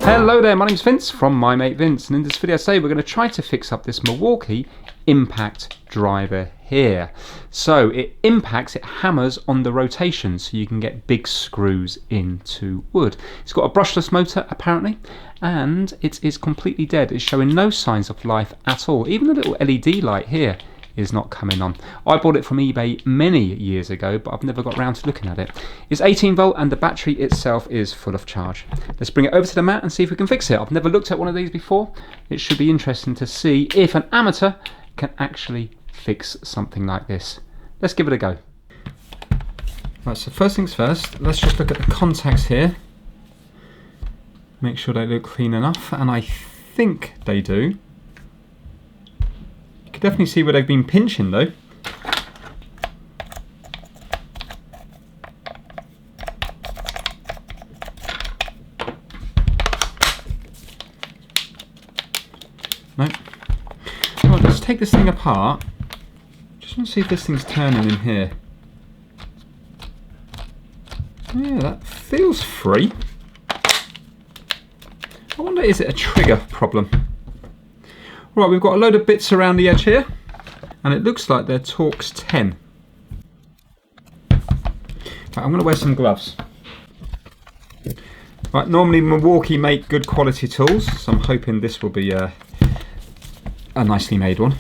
Hello there, my name's Vince from My Mate Vince, and in this video today we're going to try to fix up this Milwaukee Impact Driver here. So it impacts, it hammers on the rotation so you can get big screws into wood. It's got a brushless motor apparently, and it is completely dead. It's showing no signs of life at all. Even the little LED light here is not coming on. I bought it from eBay many years ago, but I've never got around to looking at it. It's 18 volt and the battery itself is full of charge. Let's bring it over to the mat and see if we can fix it. I've never looked at one of these before. It should be interesting to see if an amateur can actually fix something like this. Let's give it a go. Right, so first things first, let's just look at the contacts here. Make sure they look clean enough, and I think they do. You can definitely see where they've been pinching though. No. Right, let's take this thing apart. Just want to see if this thing's turning in here. Yeah, that feels free. I wonder, is it a trigger problem? Right, we've got a load of bits around the edge here, and it looks like they're Torx 10. Right, I'm going to wear some gloves. Right, normally Milwaukee make good quality tools, so I'm hoping this will be a nicely made one.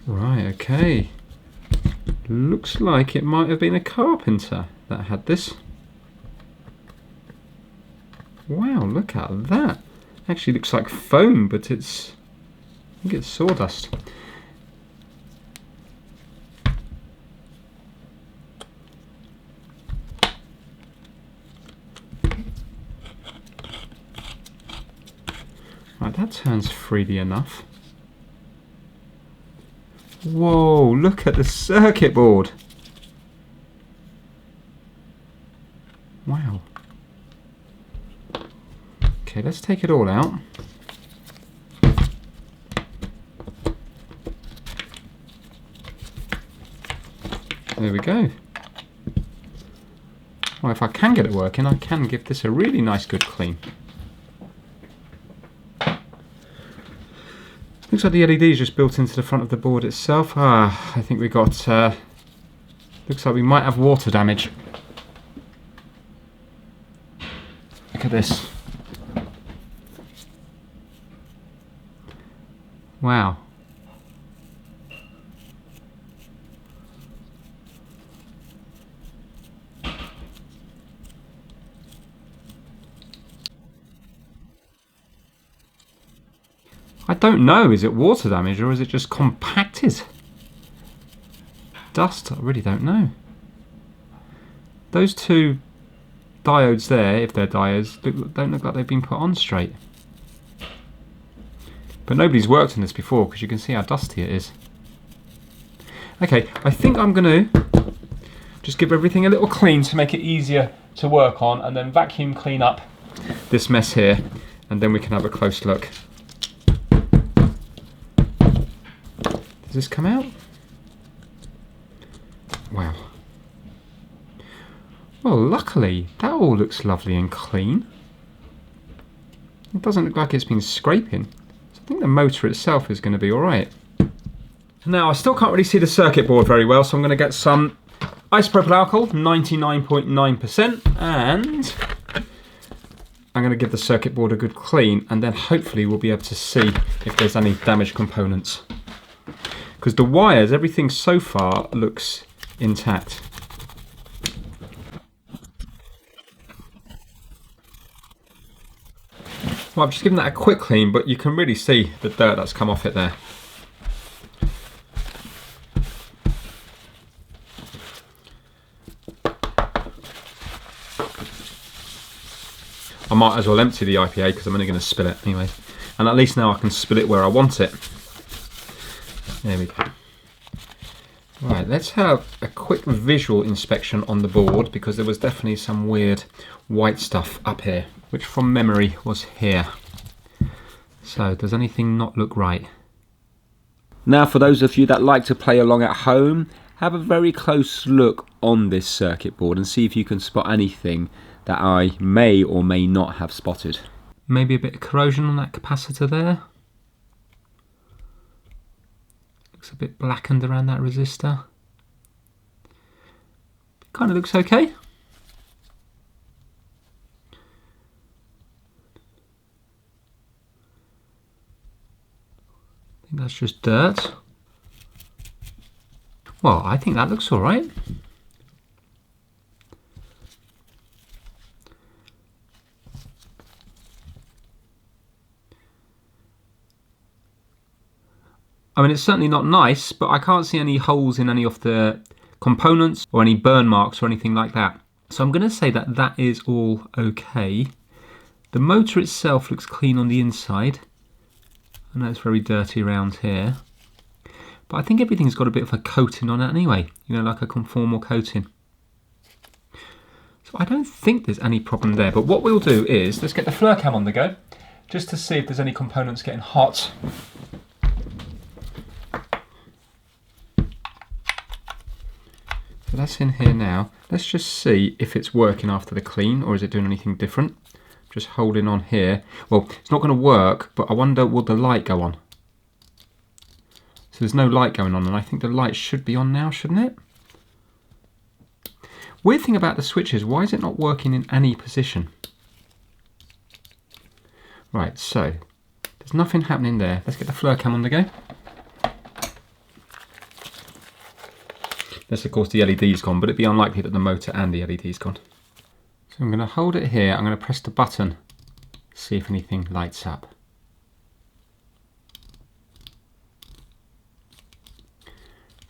Right, okay. Looks like it might have been a carpenter that had this. Wow, look at that. Actually looks like foam, but I think it's sawdust. Right, that turns freely enough. Whoa, look at the circuit board. Wow. Okay, let's take it all out. There we go. Well, if I can get it working, I can give this a really nice good clean. Looks like the LED is just built into the front of the board itself. I think we got, looks like we might have water damage. Look at this. Wow. I don't know, is it water damage or is it just compacted dust? I really don't know. Those two diodes there, if they're diodes, don't look like they've been put on straight. But nobody's worked on this before because you can see how dusty it is. Okay, I think I'm going to just give everything a little clean to make it easier to work on, and then vacuum clean up this mess here, and then we can have a close look. Does this come out? Wow. Well, luckily, that all looks lovely and clean. It doesn't look like it's been scraping. So I think the motor itself is going to be alright. Now, I still can't really see the circuit board very well, so I'm going to get some isopropyl alcohol, 99.9%, and I'm going to give the circuit board a good clean, and then hopefully we'll be able to see if there's any damaged components. Because the wires, everything so far looks intact. Well, I've just given that a quick clean, but you can really see the dirt that's come off it there. I might as well empty the IPA because I'm only going to spill it anyway. And at least now I can spill it where I want it. There we go. Right, let's have a quick visual inspection on the board, because there was definitely some weird white stuff up here, which from memory was here. So does anything not look right? Now, for those of you that like to play along at home, have a very close look on this circuit board and see if you can spot anything that I may or may not have spotted. Maybe a bit of corrosion on that capacitor there. Looks a bit blackened around that resistor. Kind of looks okay. I think that's just dirt. Well, I think that looks all right. I mean, it's certainly not nice, but I can't see any holes in any of the components or any burn marks or anything like that. So I'm going to say that that is all okay. The motor itself looks clean on the inside. I know it's very dirty around here, but I think everything's got a bit of a coating on it anyway, you know, like a conformal coating. So I don't think there's any problem there, but what we'll do is, let's get the flare cam on the go, just to see if there's any components getting hot. So that's in here now. Let's just see if it's working after the clean, or is it doing anything different. Just holding on here. Well, it's not going to work, but I wonder, will the light go on? So there's no light going on, and I think the light should be on now, shouldn't it? Weird thing about the switch is, why is it not working in any position? Right, so there's nothing happening there. Let's get the flare cam on the go. This, of course, the LED's gone, but it'd be unlikely that the motor and the LED's gone. So I'm going to hold it here, I'm going to press the button, see if anything lights up.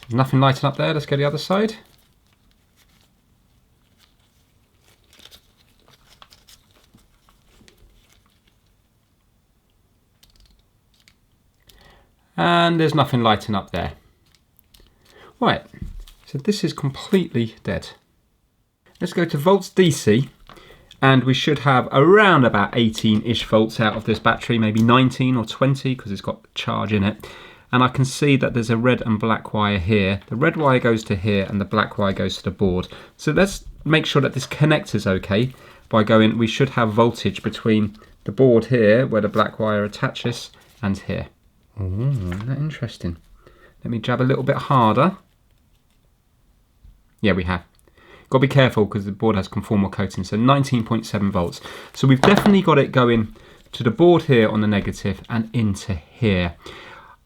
There's nothing lighting up there, let's go to the other side. And there's nothing lighting up there. Right, so this is completely dead. Let's go to volts DC, and we should have around about 18-ish volts out of this battery, maybe 19 or 20 because it's got charge in it. And I can see that there's a red and black wire here. The red wire goes to here and the black wire goes to the board. So let's make sure that this connector's okay by going, we should have voltage between the board here where the black wire attaches and here. Oh, isn't that interesting? Let me jab a little bit harder. Yeah, we have. Got to be careful because the board has conformal coating, so 19.7 volts. So we've definitely got it going to the board here on the negative and into here.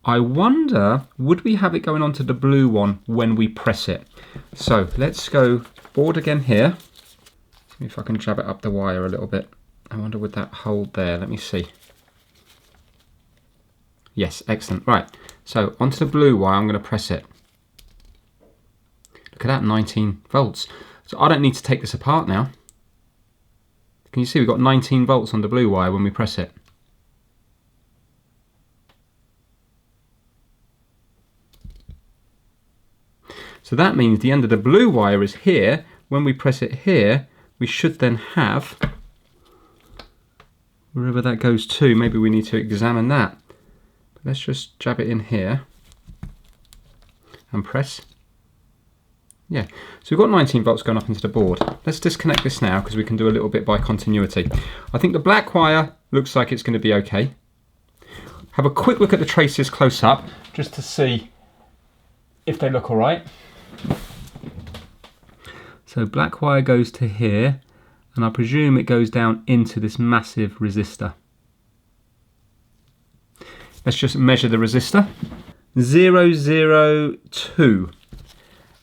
I wonder, would we have it going onto the blue one when we press it? So let's go board again here. See if I can jab it up the wire a little bit. I wonder, would that hold there? Let me see. Yes, excellent. Right, so onto the blue wire, I'm going to press it. Look at that, 19 volts. So I don't need to take this apart now. Can you see we've got 19 volts on the blue wire when we press it? So that means the end of the blue wire is here. When we press it here, we should then have, wherever that goes to, maybe we need to examine that. But let's just jab it in here and press. Yeah, so we've got 19 volts going up into the board. Let's disconnect this now because we can do a little bit by continuity. I think the black wire looks like it's going to be okay. Have a quick look at the traces close up just to see if they look all right. So black wire goes to here, and I presume it goes down into this massive resistor. Let's just measure the resistor. 002.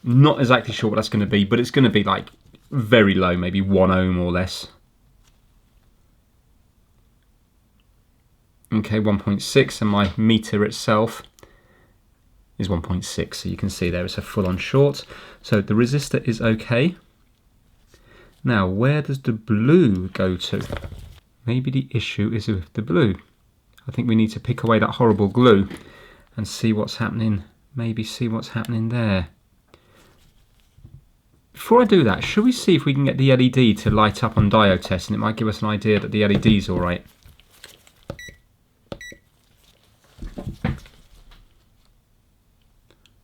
Not exactly sure what that's going to be, but it's going to be like very low, maybe 1 ohm or less. Okay, 1.6, and my meter itself is 1.6, so you can see there it's a full-on short. So the resistor is okay. Now, where does the blue go to? Maybe the issue is with the blue. I think we need to pick away that horrible glue and see what's happening maybe see what's happening there. Before I do that, should we see if we can get the LED to light up on diode test, and it might give us an idea that the LED is all right.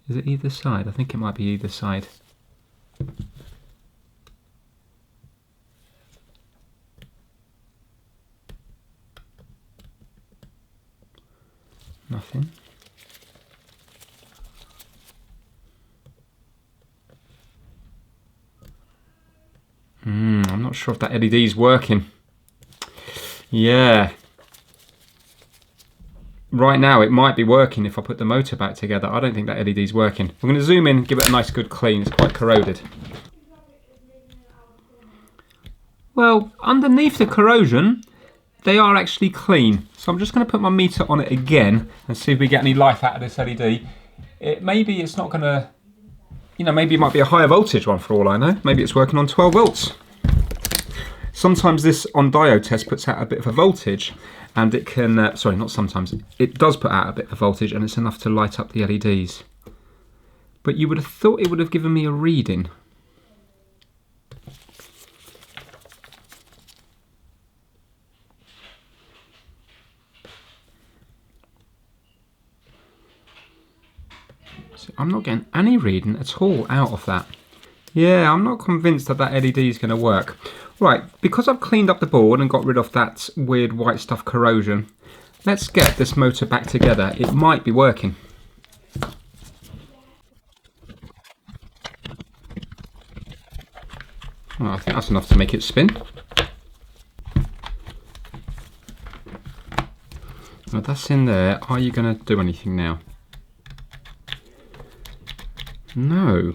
Is it either side? I think it might be either side. Nothing. I'm not sure if that LED is working. Yeah. Right now it might be working if I put the motor back together. I don't think that LED is working. We're going to zoom in, give it a nice good clean. It's quite corroded. Well, underneath the corrosion, they are actually clean. So I'm just going to put my meter on it again and see if we get any life out of this LED. Maybe it's not going to, maybe it might be a higher voltage one for all I know. Maybe it's working on 12 volts. Sometimes this on diode test puts out a bit of a voltage, and it can, sorry, not sometimes, it does put out a bit of a voltage, and it's enough to light up the LEDs. But you would have thought it would have given me a reading. So I'm not getting any reading at all out of that. Yeah, I'm not convinced that that LED is going to work. Right, because I've cleaned up the board and got rid of that weird white stuff corrosion, let's get this motor back together. It might be working. Well, I think that's enough to make it spin. Now that's in there. Are you going to do anything now? No.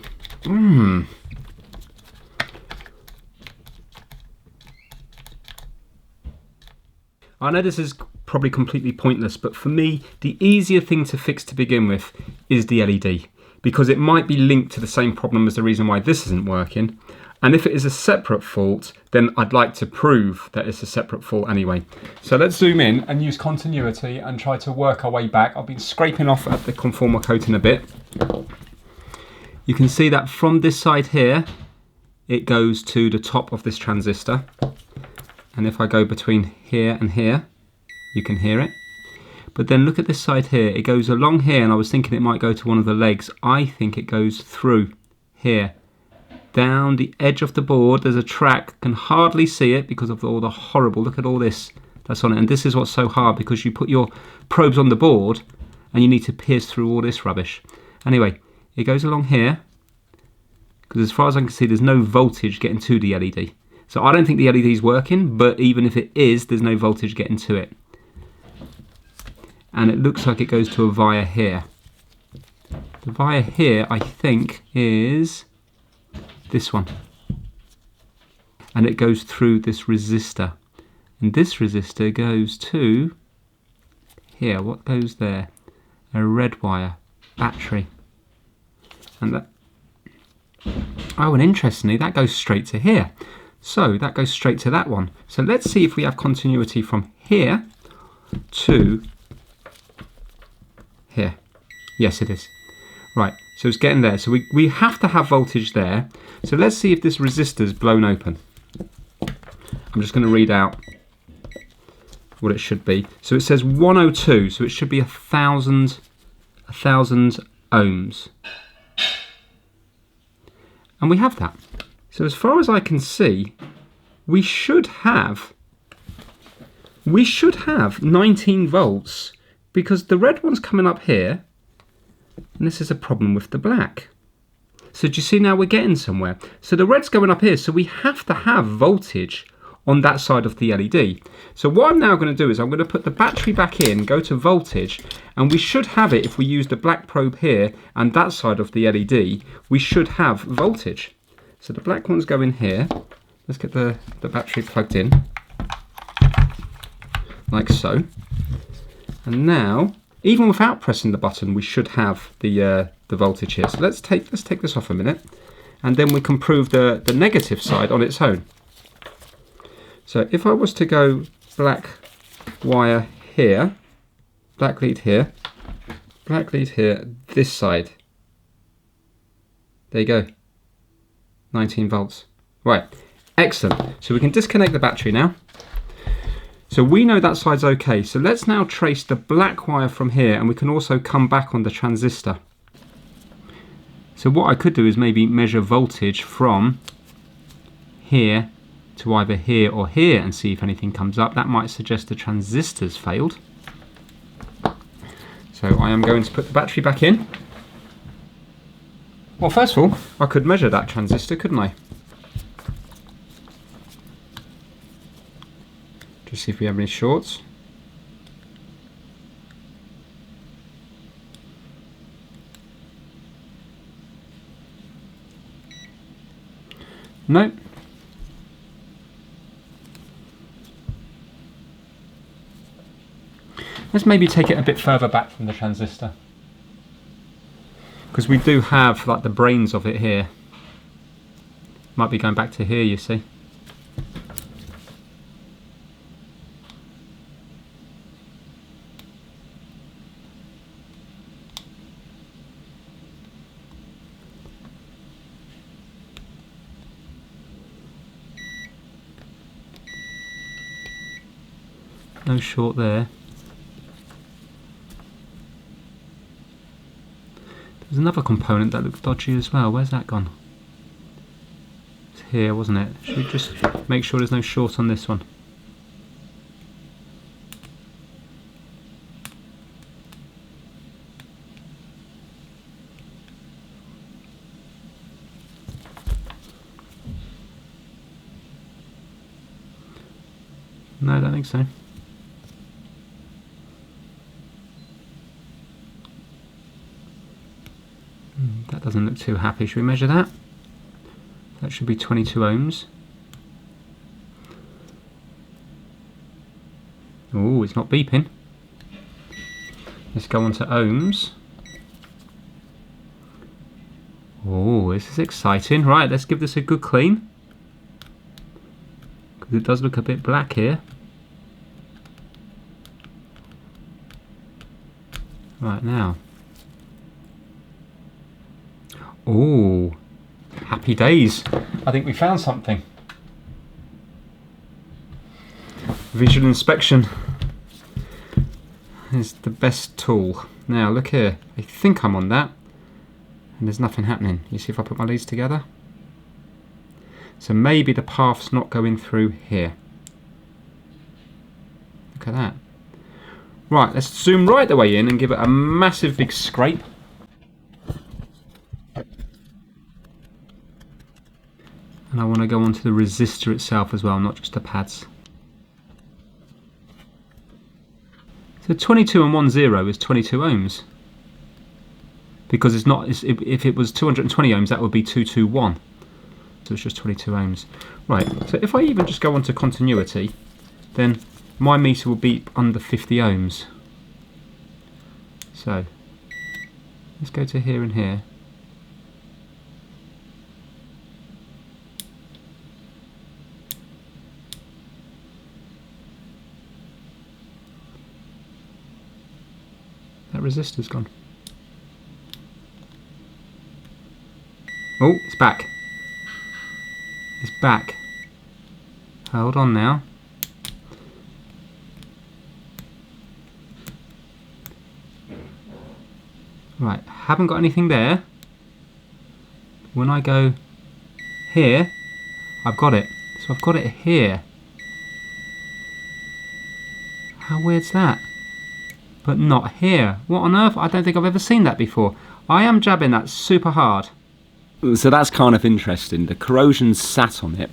I know this is probably completely pointless, but for me, the easier thing to fix to begin with is the LED, because it might be linked to the same problem as the reason why this isn't working. And if it is a separate fault, then I'd like to prove that it's a separate fault anyway. So let's zoom in and use continuity and try to work our way back. I've been scraping off at the conformer coating a bit. You can see that from this side here, it goes to the top of this transistor. And if I go between here and here, you can hear it. But then look at this side here. It goes along here, and I was thinking it might go to one of the legs. I think it goes through here. Down the edge of the board, there's a track. Can hardly see it because of all the horrible, look at all this that's on it. And this is what's so hard, because you put your probes on the board and you need to pierce through all this rubbish. Anyway, it goes along here, because as far as I can see, there's no voltage getting to the LED. So I don't think the LED is working, but even if it is, there's no voltage getting to it. And it looks like it goes to a via here. The via here, I think, is this one. And it goes through this resistor. And this resistor goes to here. What goes there? A red wire, battery. And that, oh, and interestingly, that goes straight to here. So that goes straight to that one. So let's see if we have continuity from here to here. Yes, it is. Right, so it's getting there. So we have to have voltage there. So let's see if this resistor's blown open. I'm just going to read out what it should be. So it says 102, so it should be 1,000 ohms. And we have that. So as far as I can see, we should have 19 volts, because the red one's coming up here, and this is a problem with the black. So do you see now we're getting somewhere? So the red's going up here, so we have to have voltage on that side of the LED. So what I'm now going to do is I'm going to put the battery back in, go to voltage, and we should have it if we use the black probe here and that side of the LED, we should have voltage. So the black one's going here. Let's get the battery plugged in, like so. And now, even without pressing the button, we should have the voltage here. So let's take this off a minute, and then we can prove the negative side on its own. So if I was to go black wire here, black lead here, this side. There you go. 19 volts. Right, excellent. So we can disconnect the battery now. So we know that side's okay. So let's now trace the black wire from here, and we can also come back on the transistor. So what I could do is maybe measure voltage from here to either here or here and see if anything comes up. That might suggest the transistor's failed. So I am going to put the battery back in. Well, first of all, I could measure that transistor, couldn't I? Just see if we have any shorts. No. Let's maybe take it a bit further back from the transistor, because we do have like the brains of it here. Might be going back to here, you see. No short there. There's another component that looks dodgy as well. Where's that gone? It's here, wasn't it? Should we just make sure there's no short on this one? No, I don't think so. That doesn't look too happy. Should we measure that? That should be 22 ohms. Oh, it's not beeping. Let's go on to ohms. Oh, this is exciting. Right, let's give this a good clean, because it does look a bit black here. Right now. Oh, happy days. I think we found something. Visual inspection is the best tool. Now look here, I think I'm on that, and there's nothing happening. You see if I put my leads together? So maybe the path's not going through here. Look at that. Right, let's zoom right the way in and give it a massive big scrape. And I want to go onto the resistor itself as well, not just the pads. So 22 and 10 is 22 ohms. Because it's not, if it was 220 ohms, that would be 221. So it's just 22 ohms. Right, so if I even just go onto continuity, then my meter will be under 50 ohms. So let's go to here and here. That resistor's gone. Oh, it's back. It's back. Hold on now. Right, haven't got anything there. When I go here, I've got it. So I've got it here. How weird's that? But not here. What on earth? I don't think I've ever seen that before. I am jabbing that super hard. So that's kind of interesting. The corrosion sat on it,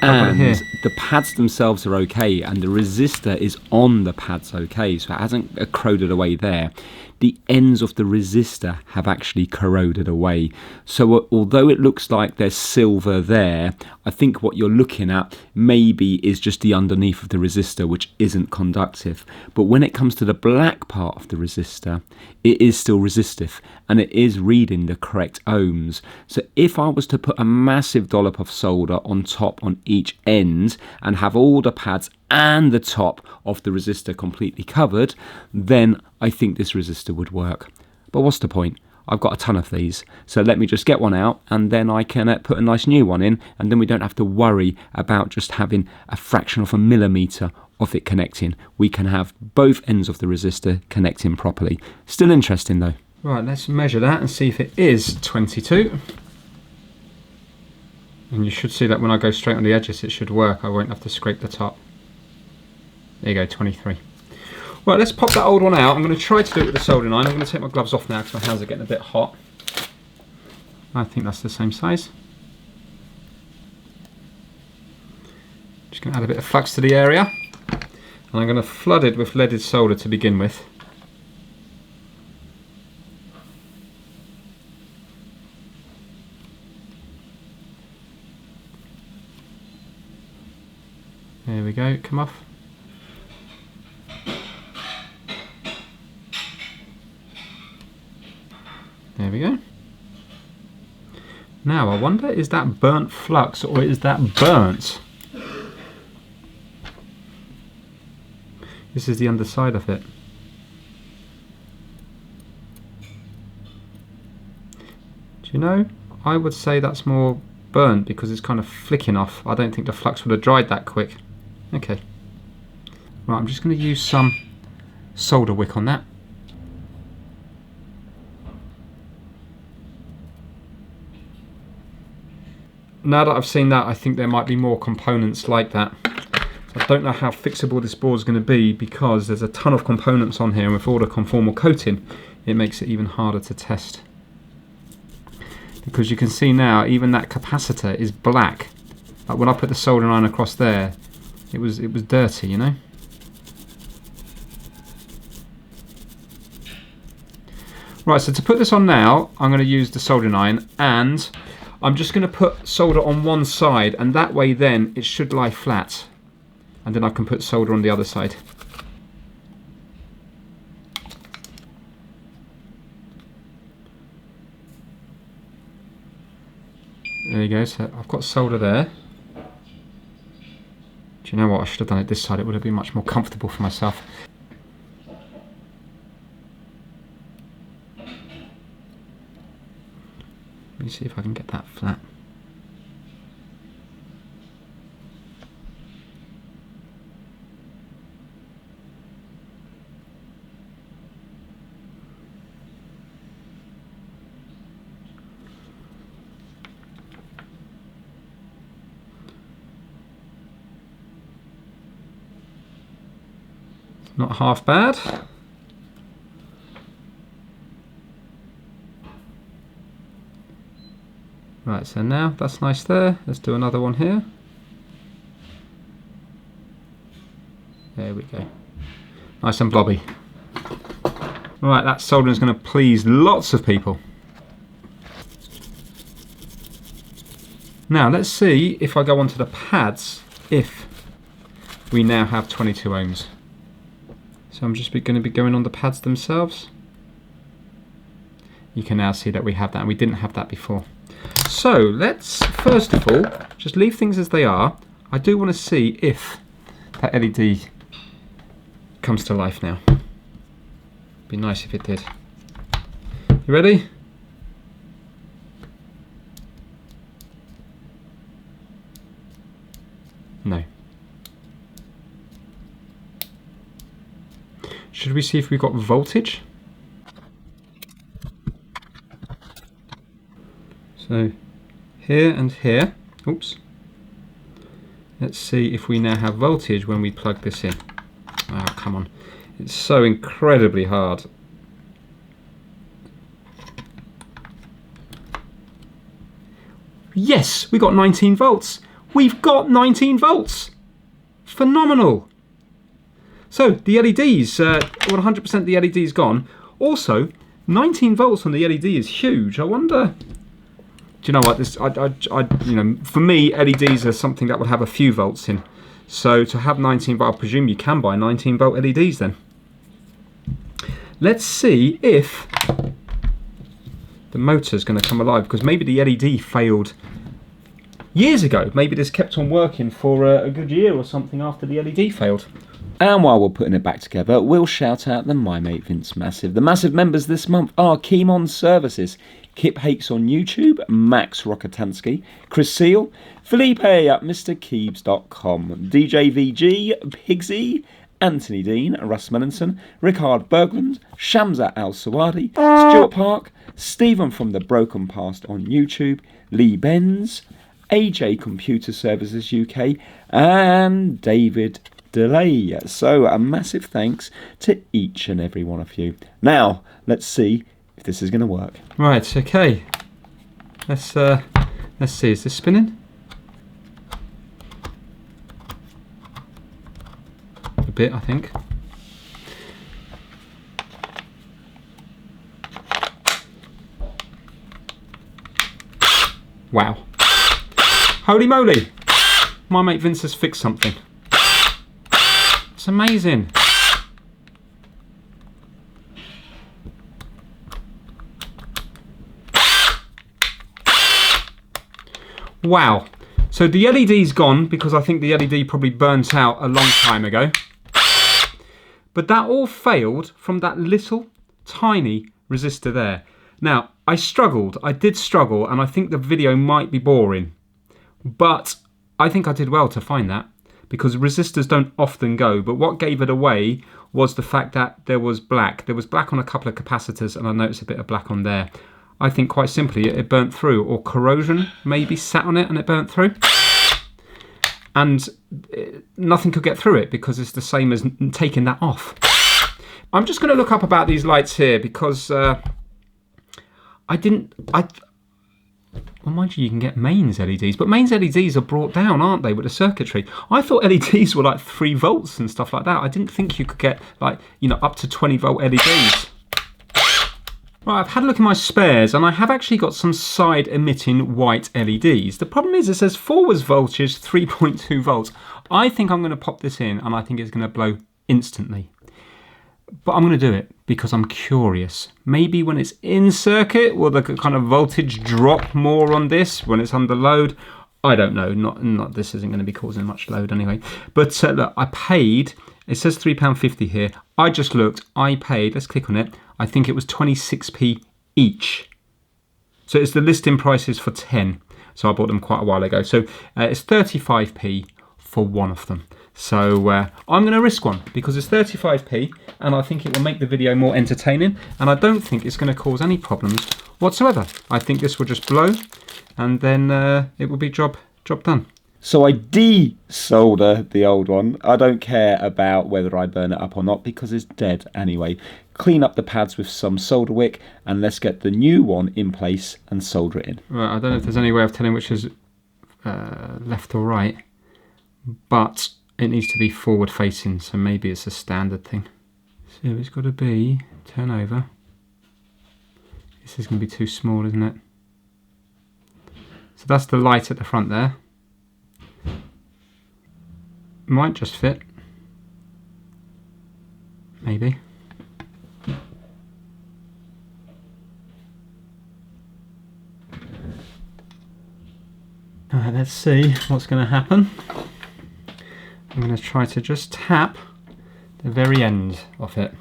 and the pads themselves are okay, and the resistor is on the pads okay, so it hasn't corroded away there. The ends of the resistor have actually corroded away. So although it looks like there's silver there, I think what you're looking at maybe is just the underneath of the resistor, which isn't conductive. But when it comes to the black part of the resistor, it is still resistive, and it is reading the correct ohms. So if I was to put a massive dollop of solder on top on each end and have all the pads and the top of the resistor completely covered, then I think this resistor would work. But what's the point? I've got a ton of these, so let me just get one out and then I can put a nice new one in, and then we don't have to worry about just having a fraction of a millimetre of it connecting. We can have both ends of the resistor connecting properly. Still interesting though. Right, let's measure that and see if it is 22. And you should see that when I go straight on the edges it should work. I won't have to scrape the top. There you go, 23. Right, let's pop that old one out. I'm going to try to do it with the soldering iron. I'm going to take my gloves off now because my hands are getting a bit hot. I think that's the same size. Just going to add a bit of flux to the area. And I'm going to flood it with leaded solder to begin with. There we go, come off. There we go. Now I wonder, is that burnt flux or is that burnt? This is the underside of it. Do you know? I would say that's more burnt because it's kind of flicking off. I don't think the flux would have dried that quick. Okay. Right, I'm just going to use some solder wick on that. Now that I've seen that, I think there might be more components like that. I don't know how fixable this board is going to be because there's a ton of components on here, and with all the conformal coating it makes it even harder to test. Because you can see now even that capacitor is black. Like when I put the soldering iron across there, it was dirty, you know. Right, so to put this on now, I'm going to use the soldering iron, and I'm just going to put solder on one side, and that way then it should lie flat, and then I can put solder on the other side. There you go, so I've got solder there. Do you know what, I should have done it this side, it would have been much more comfortable for myself. Let me see if I can get that flat. It's not half bad. Right, so now that's nice there. Let's do another one here. There we go. Nice and blobby. Right, that soldering is going to please lots of people. Now let's see if I go onto the pads if we now have 22 ohms. So I'm just going to be going on the pads themselves. You can now see that we have that, and we didn't have that before. So let's first of all just leave things as they are. I do want to see if that LED comes to life now. Be nice if it did. You ready? No. Should we see if we've got voltage? So here and here, oops. Let's see if we now have voltage when we plug this in. Oh, come on. It's so incredibly hard. Yes, we got 19 volts. We've got 19 volts. Phenomenal. So the LEDs, 100% the LED's gone. Also, 19 volts on the LED is huge. I wonder. Do you know what? This, you know, for me, LEDs are something that would have a few volts in. So to have 19 volt, I presume you can buy 19 volt LEDs then. Let's see if the motor's going to come alive, because maybe the LED failed years ago. Maybe this kept on working for a good year or something after the LED failed. And while we're putting it back together, we'll shout out the My Mate Vince Massive. The Massive members this month are Keemon Services, Kip Hakes on YouTube, Max Rokotansky, Chris Seal, Felipe at MrKeebs.com, DJ VG, Pigsy, Anthony Dean, Russ Melanson, Rickard Bergland, Shamsa Al Sawadi, Stuart Park, Stephen from the Broken Past on YouTube, Lee Benz, AJ Computer Services UK, and David Delay. So a massive thanks to each and every one of you. Now let's see if this is going to work. Right, okay. Let's see. Is this spinning? A bit, I think. Wow. Holy moly! My mate Vince has fixed something. It's amazing. Wow. So the LED's gone because I think the LED probably burnt out a long time ago. But that all failed from that little tiny resistor there. Now, I did struggle, and I think the video might be boring. But I think I did well to find that, because resistors don't often go. But what gave it away was the fact that there was black. There was black on a couple of capacitors, and I noticed a bit of black on there. I think quite simply it burnt through, or corrosion maybe sat on it and it burnt through. And nothing could get through it because it's the same as taking that off. I'm just going to look up about these lights here because well, mind you, you can get mains LEDs, but mains LEDs are brought down, aren't they, with the circuitry? I thought LEDs were like 3 volts and stuff like that. I didn't think you could get like, you know, up to 20 volt LEDs. Right, I've had a look in my spares and I have actually got some side emitting white LEDs. The problem is it says forwards voltage 3.2 volts. I think I'm going to pop this in and I think it's going to blow instantly. But I'm going to do it because I'm curious. Maybe when it's in circuit, will the kind of voltage drop more on this when it's under load? I don't know. Not this isn't going to be causing much load anyway. But look, I paid, it says £3.50 here. I just looked, I paid, let's click on it. I think it was 26p each. So it's the listing prices for 10. So I bought them quite a while ago. So it's 35p for one of them. So I'm going to risk one because it's 35p and I think it will make the video more entertaining, and I don't think it's going to cause any problems whatsoever. I think this will just blow and then it will be job done. So I de-solder the old one. I don't care about whether I burn it up or not because it's dead anyway. Clean up the pads with some solder wick and let's get the new one in place and solder it in. Right, I don't know if there's any way of telling which is left or right, but it needs to be forward facing, so maybe it's a standard thing. So it's got to be, turn over. This is going to be too small, isn't it? So that's the light at the front there. Might just fit. Maybe. Alright, let's see what's going to happen. I'm going to try to just tap the very end of it.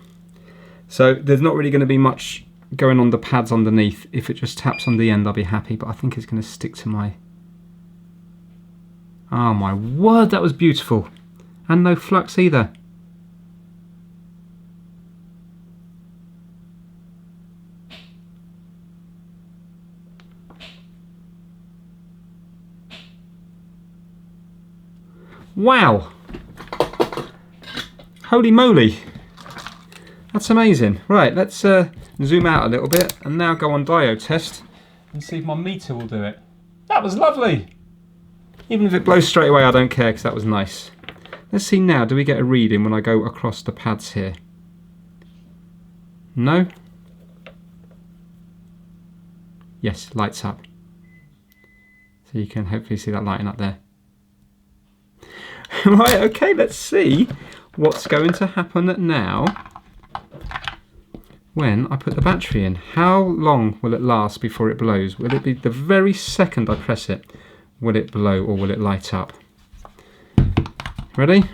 So there's not really going to be much going on the pads underneath. If it just taps on the end, I'll be happy, but I think it's going to stick to my... Oh my word, that was beautiful. And no flux either. Wow. Holy moly. That's amazing. Right, let's zoom out a little bit and now go on diode test and see if my meter will do it. That was lovely. Even if it blows straight away, I don't care because that was nice. Let's see now, do we get a reading when I go across the pads here? No? Yes, lights up. So you can hopefully see that lighting up there. Right, okay, let's see what's going to happen now when I put the battery in. How long will it last before it blows? Will it be the very second I press it? Will it blow or will it light up? Ready?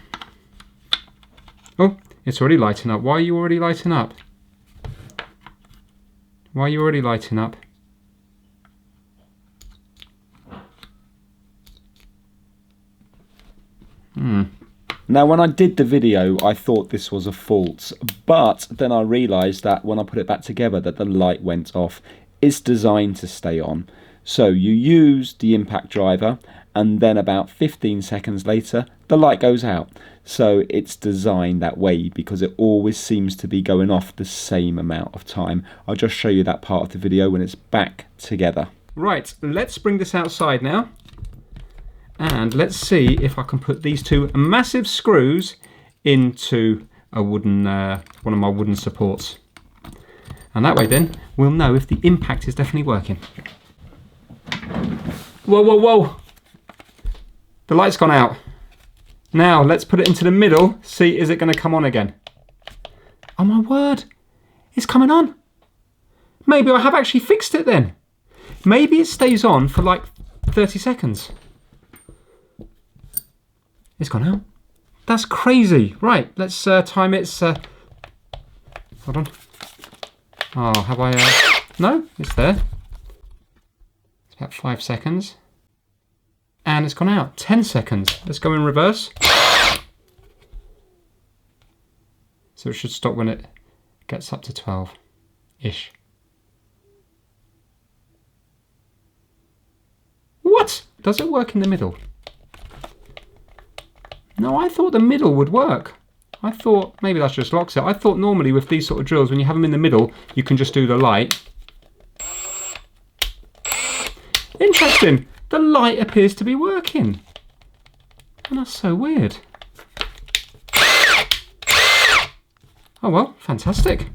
It's already lighting up. Why are you already lighting up? Why are you already lighting up? Now, when I did the video, I thought this was a fault, but then I realised that when I put it back together that the light went off. It's designed to stay on. So you use the impact driver and then about 15 seconds later the light goes out. So it's designed that way because it always seems to be going off the same amount of time. I'll just show you that part of the video when it's back together. Right, let's bring this outside now. And let's see if I can put these two massive screws into a wooden, one of my wooden supports. And that way then, we'll know if the impact is definitely working. Whoa, whoa, whoa! The light's gone out. Now, let's put it into the middle. See, is it going to come on again? Oh my word! It's coming on! Maybe I have actually fixed it then. Maybe it stays on for like 30 seconds. It's gone out. That's crazy. Right, let's time it. Hold on. Oh, have I... No, it's there. It's about 5 seconds. And it's gone out. 10 seconds. Let's go in reverse. So it should stop when it gets up to 12-ish. What? Does it work in the middle? No, I thought the middle would work. I thought, maybe that's just locks it. I thought normally with these sort of drills, when you have them in the middle, you can just do the light. Interesting. The light appears to be working. And that's so weird. Oh well, fantastic.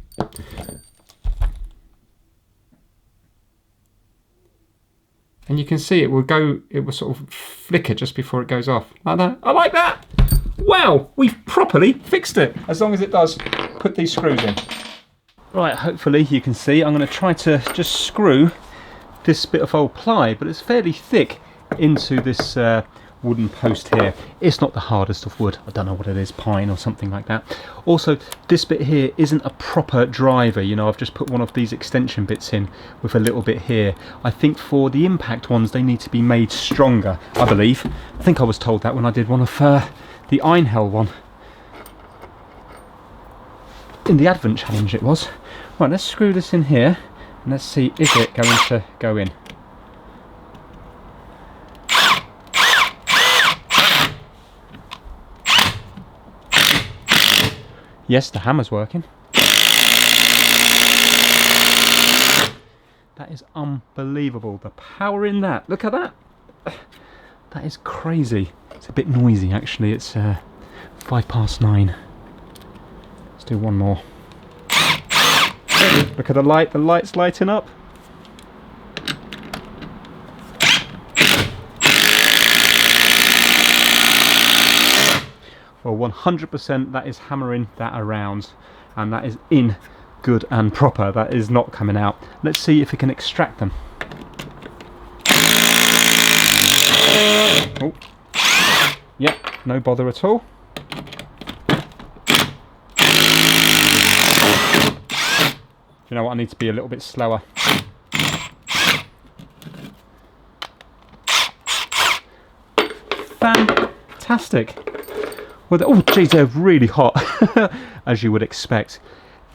And you can see it will sort of flicker just before it goes off. Like that. I like that! Wow, we've properly fixed it. As long as it does put these screws in. Right, hopefully you can see I'm going to try to just screw this bit of old ply, but it's fairly thick, into this wooden post here. It's not the hardest of wood. I don't know what it is, pine or something like that. Also, this bit here isn't a proper driver. You know, I've just put one of these extension bits in with a little bit here. I think for the impact ones, they need to be made stronger, I believe. I think I was told that when I did one of the Einhell one. In the Advent challenge it was. Right, let's screw this in here and let's see, is it going to go in? Yes, the hammer's working. That is unbelievable. The power in that. Look at that. That is crazy. It's a bit noisy actually. It's 9:05. Let's do one more. Look at the light. The light's lighting up. Well, 100% that is hammering that around, and that is in good and proper. That is not coming out. Let's see if we can extract them. Oh. Yep, no bother at all. You know what, I need to be a little bit slower. Fantastic. Well, oh geez, they're really hot, as you would expect.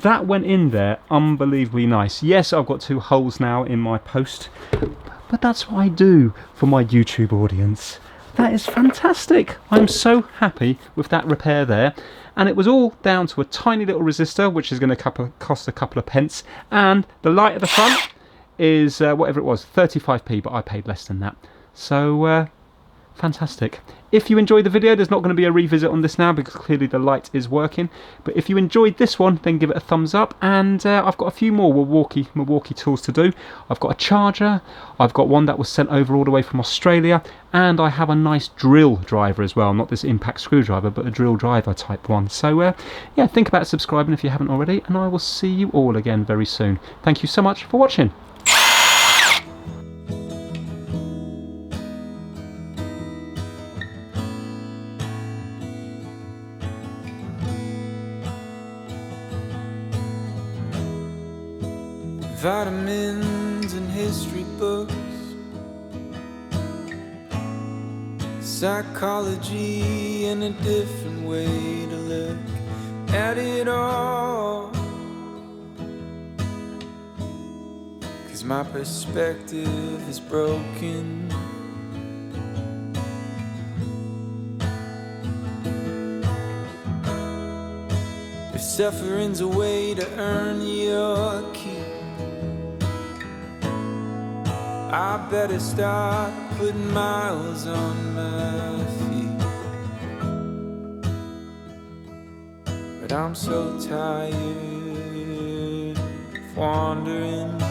That went in there unbelievably nice. Yes, I've got 2 holes now in my post, but that's what I do for my YouTube audience. That is fantastic. I'm so happy with that repair there. And it was all down to a tiny little resistor, which is going to cost a couple of pence. And the light at the front is, whatever it was, 35p, but I paid less than that. So, fantastic. If you enjoyed the video, there's not going to be a revisit on this now because clearly the light is working. But if you enjoyed this one, then give it a thumbs up. And I've got a few more Milwaukee tools to do. I've got a charger. I've got one that was sent over all the way from Australia. And I have a nice drill driver as well. Not this impact screwdriver, but a drill driver type one. So yeah, think about subscribing if you haven't already. And I will see you all again very soon. Thank you so much for watching. vitamins and history books, psychology and a different way to look at it all. 'Cause my perspective is broken. If suffering's a way to earn your keep, I better start putting miles on my feet. But I'm so tired of wandering